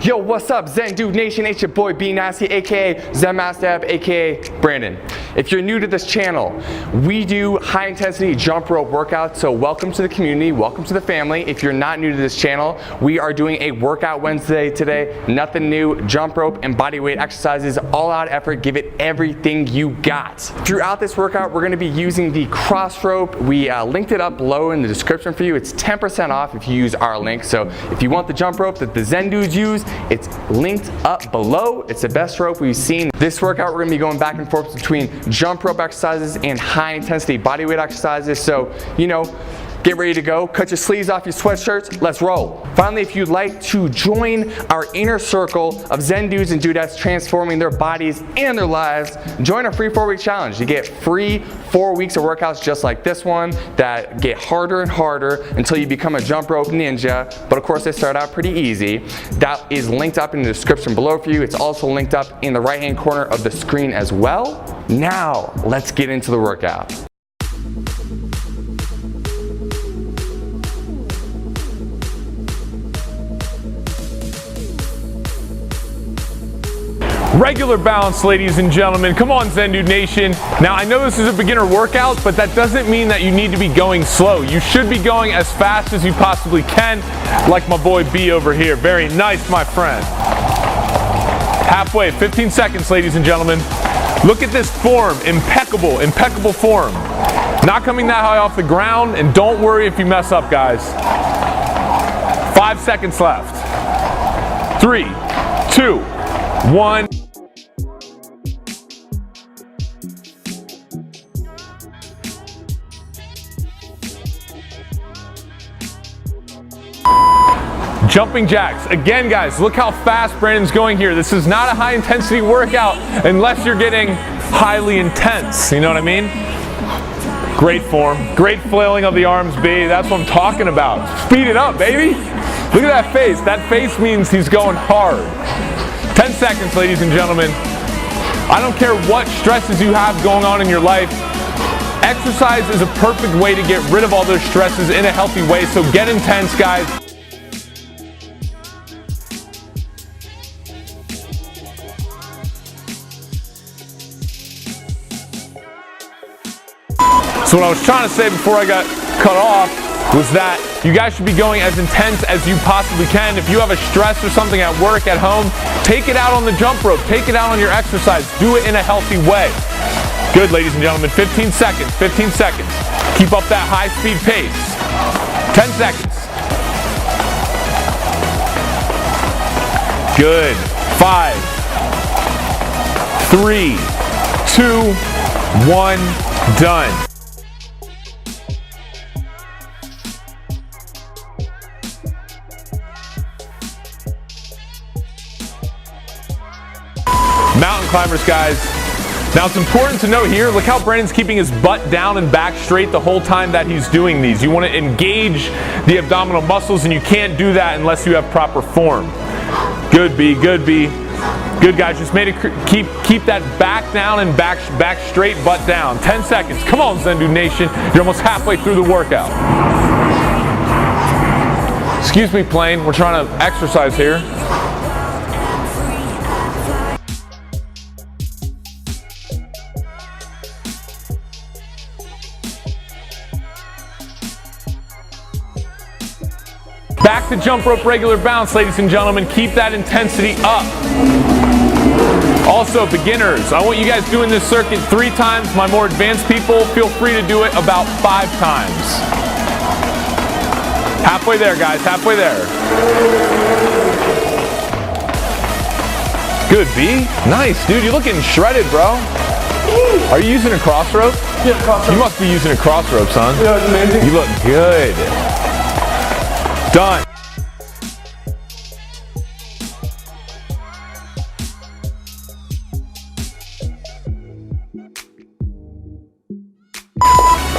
Yo, what's up, Zen Dude Nation? It's your boy B Nasty, aka Zen Master App, aka Brandon. If you're new to this channel, we do high intensity jump rope workouts, so welcome to the community, welcome to the family. If you're not new to this channel, we are doing a workout Wednesday today. Nothing new, jump rope and body weight exercises, all out effort, give it everything you got. Throughout this workout, we're gonna be using the cross rope. We linked it up below in the description for you. It's 10% off if you use our link. So if you want the jump rope that the Zen dudes use, it's linked up below. It's the best rope we've seen. This workout, we're gonna be going back and forth between jump rope exercises and high intensity body weight exercises. So, you know, get ready to go. Cut your sleeves off your sweatshirts. Let's roll. Finally, if you'd like to join our inner circle of Zen dudes and dudettes transforming their bodies and their lives, join our free 4-week challenge. You get free 4 weeks of workouts just like this one that get harder and harder until you become a jump rope ninja. But of course, they start out pretty easy. That is linked up in the description below for you. It's also linked up in the right-hand corner of the screen as well. Now, let's get into the workout. Regular balance, ladies and gentlemen. Come on, Zen Dude Nation. Now, I know this is a beginner workout, but that doesn't mean that you need to be going slow. You should be going as fast as you possibly can, like my boy B over here. Very nice, my friend. Halfway, 15 seconds, ladies and gentlemen. Look at this form, impeccable, impeccable form. Not coming that high off the ground, and don't worry if you mess up, guys. 5 seconds left. 3, 2, 1. Jumping jacks. Again, guys, look how fast Brandon's going here. This is not a high intensity workout unless you're getting highly intense. You know what I mean? Great form. Great flailing of the arms, B. That's what I'm talking about. Speed it up, baby. Look at that face. That face means he's going hard. 10 seconds, ladies and gentlemen. I don't care what stresses you have going on in your life. Exercise is a perfect way to get rid of all those stresses in a healthy way, so get intense, guys. So what I was trying to say before I got cut off was that you guys should be going as intense as you possibly can. If you have a stress or something at work, at home, take it out on the jump rope. Take it out on your exercise. Do it in a healthy way. Good, ladies and gentlemen. 15 seconds. 15 seconds. Keep up that high-speed pace. 10 seconds. Good. 5, 3, 2, 1. Done. Mountain climbers, guys. Now it's important to note here, look how Brandon's keeping his butt down and back straight the whole time that he's doing these. You want to engage the abdominal muscles, and you can't do that unless you have proper form. Good, B, good, B. Good, guys, just made it keep that back down and back straight, butt down. 10 seconds. Come on, Zen Dude Nation. You're almost halfway through the workout. Excuse me, plane. We're trying to exercise here. Back to jump rope regular bounce, ladies and gentlemen. Keep that intensity up. Also, beginners, I want you guys doing this circuit 3 times. My more advanced people, feel free to do it about 5 times. Halfway there, guys, halfway there. Good, B. Nice, dude. You're looking shredded, bro. Are you using a cross rope? Yeah, cross rope. You must be using a cross rope, son. Yeah, it's amazing. You look good. Done.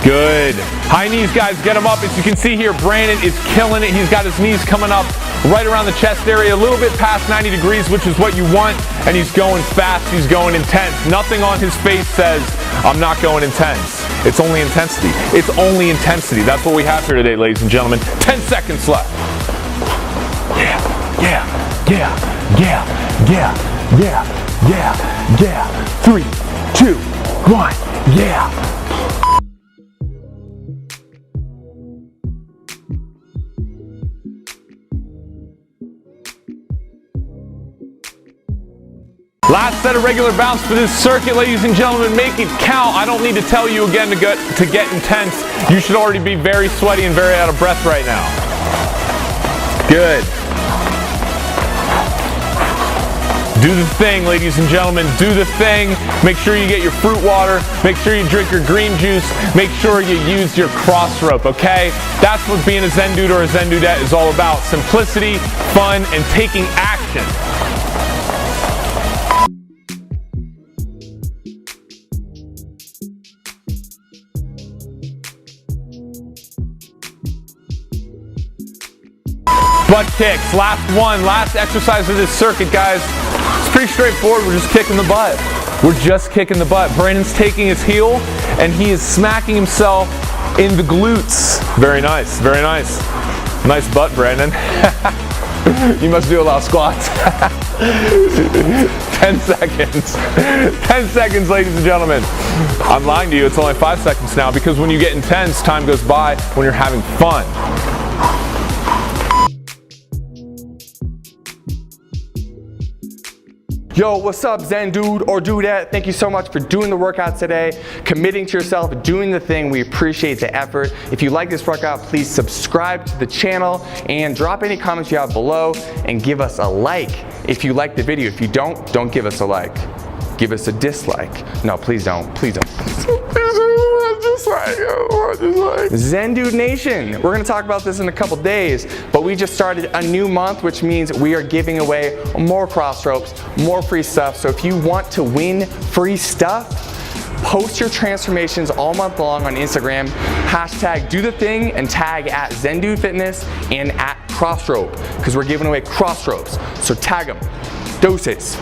Good. High knees, guys, get them up. As you can see here, Brandon is killing it. He's got his knees coming up right around the chest area, a little bit past 90 degrees, which is what you want, and he's going fast, he's going intense. Nothing on his face says, I'm not going intense. It's only intensity. It's only intensity. That's what we have here today, ladies and gentlemen. 10 seconds left. Yeah, yeah, yeah. Yeah, yeah, yeah, yeah, yeah. 3, 2, 1, yeah. Last set of regular bounce for this circuit, ladies and gentlemen. Make it count. I don't need to tell you again to get intense. You should already be very sweaty and very out of breath right now. Good. Do the thing, ladies and gentlemen. Do the thing. Make sure you get your fruit water. Make sure you drink your green juice. Make sure you use your cross rope, okay? That's what being a Zen dude or a Zen dudette is all about. Simplicity, fun, and taking action. Butt kicks, last one, last exercise of this circuit, guys. It's pretty straightforward, we're just kicking the butt. We're just kicking the butt. Brandon's taking his heel and he is smacking himself in the glutes. Very nice, very nice. Nice butt, Brandon. You must do a lot of squats. 10 seconds. 10 seconds, ladies and gentlemen. I'm lying to you, it's only 5 seconds now because when you get intense, time goes by when you're having fun. Yo, what's up, Zen dude or dudette? Thank you so much for doing the workout today, committing to yourself, doing the thing. We appreciate the effort. If you like this workout, please subscribe to the channel and drop any comments you have below and give us a like if you like the video. If you don't give us a like. Give us a dislike. No, please don't. Please don't. Zen Dude Nation, we're gonna talk about this in a couple days, but we just started a new month, which means we are giving away more cross ropes, more free stuff. So if you want to win free stuff, post your transformations all month long on Instagram, hashtag do the thing and tag at Zen Dude Fitness and at Crossrope, because we're giving away cross ropes. So tag them. Doses.